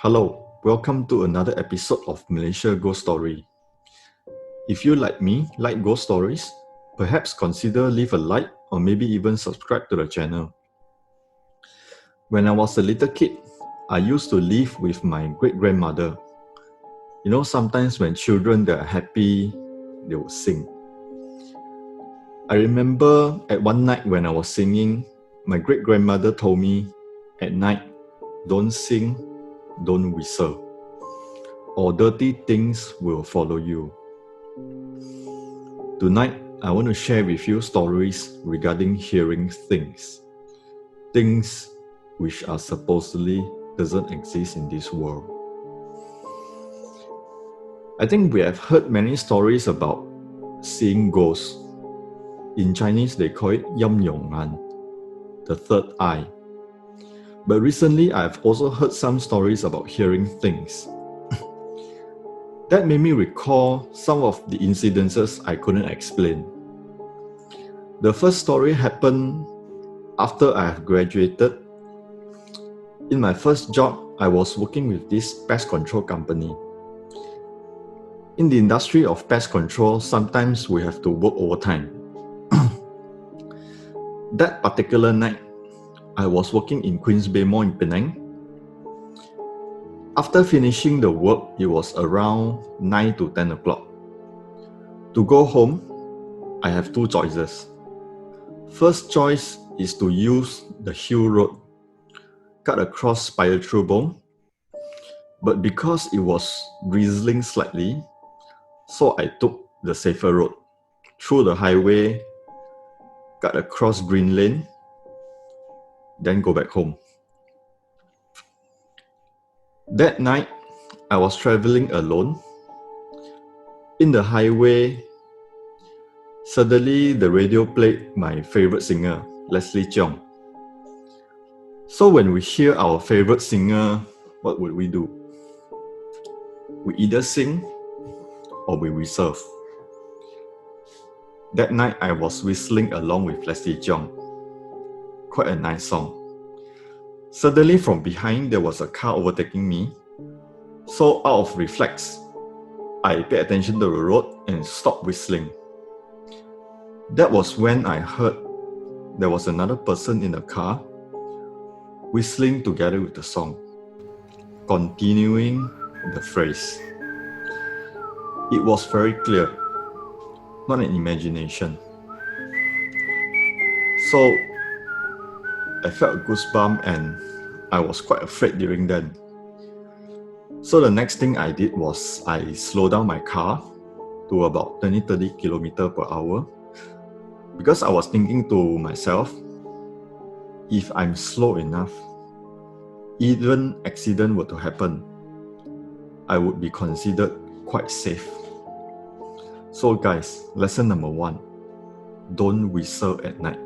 Hello, welcome to another episode of Malaysia Ghost Story. If you like me, like ghost stories, perhaps consider leave a like or maybe even subscribe to the channel. When I was a little kid, I used to live with my great-grandmother. You know, sometimes when children they are happy, they will sing. I remember at one night when I was singing, my great-grandmother told me, at night, don't sing, don't whistle, or dirty things will follow you. Tonight, I want to share with you stories regarding hearing things which are supposedly doesn't exist in this world. I think we have heard many stories about seeing ghosts. In Chinese, they call it Yam Yong An, the third eye. But recently, I've also heard some stories about hearing things. That made me recall some of the incidences I couldn't explain. The first story happened after I have graduated. In my first job, I was working with this pest control company. In the industry of pest control, sometimes we have to work overtime. That particular night, I was working in Queens Bay Mall in Penang. After finishing the work, it was around 9 to 10 o'clock. To go home, I have two choices. First choice is to use the hill road, cut across Spiral True Bone. But because it was drizzling slightly, so I took the safer road, through the highway, cut across Green Lane, then go back home. That night, I was traveling alone. In the highway, suddenly the radio played my favorite singer, Leslie Cheung. So when we hear our favorite singer, what would we do? We either sing or we whistle. That night, I was whistling along with Leslie Cheung. Quite a nice song. Suddenly from behind, there was a car overtaking me. So out of reflex, I paid attention to the road and stopped whistling. That was when I heard there was another person in the car whistling together with the song, continuing the phrase. It was very clear, not an imagination. So I felt a goosebump and I was quite afraid during then. So the next thing I did was I slowed down my car to about 20-30 km per hour because I was thinking to myself, if I'm slow enough, even accident were to happen, I would be considered quite safe. So guys, lesson number 1, don't whistle at night.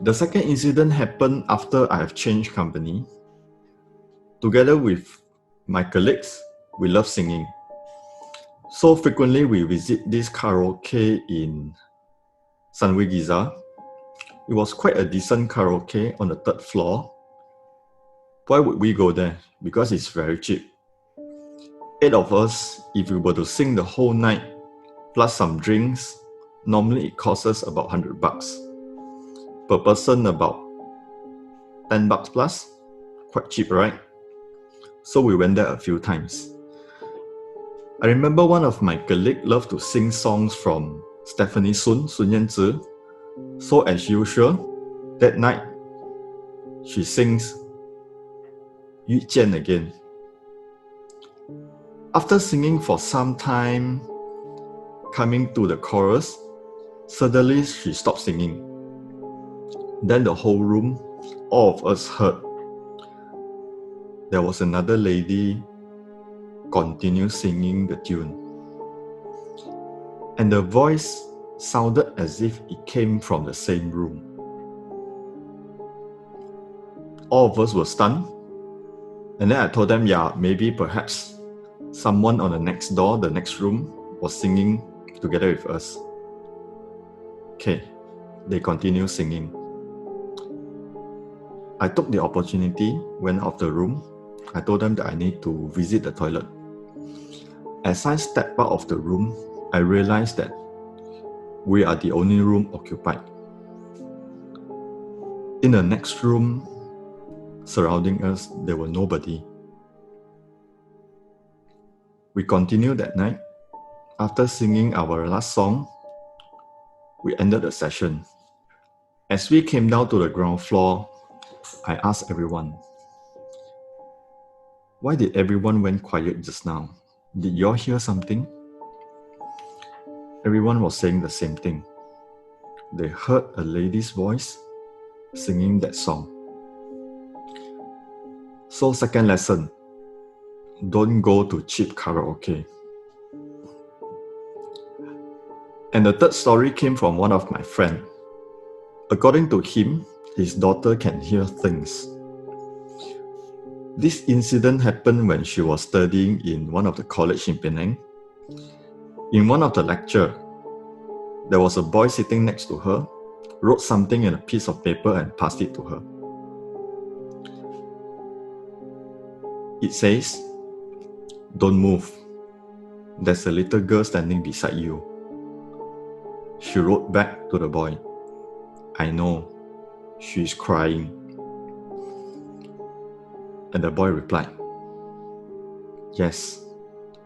The second incident happened after I have changed company. Together with my colleagues, we love singing. So frequently we visit this karaoke in Sunway Giza. It was quite a decent karaoke on the 3rd floor. Why would we go there? Because it's very cheap. 8 of us, if we were to sing the whole night, plus some drinks, normally it costs us about $100. Per person about $10 plus. Quite cheap, right? So we went there a few times. I remember one of my colleagues loved to sing songs from Stephanie Sun Yanzi. So as usual, that night, she sings Yu Jian again. After singing for some time, coming to the chorus, suddenly she stopped singing. Then the whole room, all of us heard. There was another lady continue singing the tune. And the voice sounded as if it came from the same room. All of us were stunned. And then I told them, yeah, maybe perhaps someone on the next door, the next room, was singing together with us. Okay, they continue singing. I took the opportunity, went out of the room, I told them that I need to visit the toilet. As I stepped out of the room, I realized that we are the only room occupied. In the next room, surrounding us, there were nobody. We continued that night. After singing our last song, we ended the session. As we came down to the ground floor, I asked everyone, "Why did everyone went quiet just now? Did y'all hear something?" Everyone was saying the same thing. They heard a lady's voice singing that song. So second lesson, don't go to cheap karaoke. And the third story came from one of my friends. According to him, his daughter can hear things. This incident happened when she was studying in one of the college in Penang. In one of the lecture, there was a boy sitting next to her, wrote something in a piece of paper and passed it to her. It says, "Don't move. There's a little girl standing beside you." She wrote back to the boy, "I know. She's crying." And the boy replied, "Yes,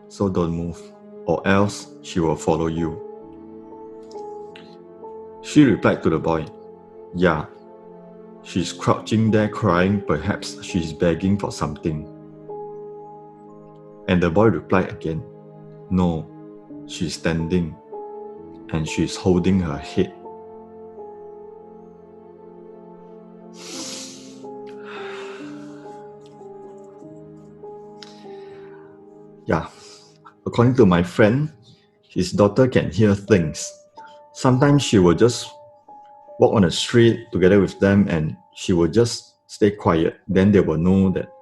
so don't move, or else she will follow you." She replied to the boy, "Yeah, she's crouching there crying, perhaps she's begging for something." And the boy replied again, "No, she's standing, and she's holding her head." Yeah, according to my friend, his daughter can hear things. Sometimes she will just walk on the street together with them and she will just stay quiet. Then they will know that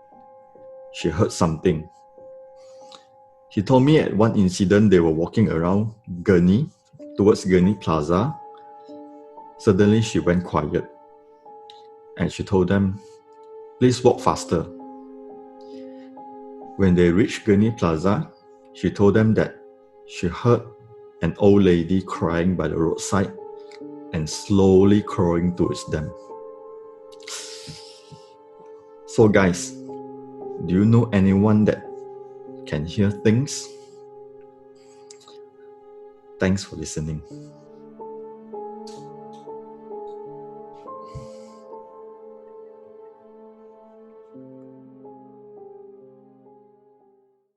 she heard something. He told me at one incident they were walking around Gurney, towards Gurney Plaza. Suddenly she went quiet and she told them, "Please walk faster." When they reached Gurney Plaza, she told them that she heard an old lady crying by the roadside and slowly crawling towards them. So guys, do you know anyone that can hear things? Thanks for listening.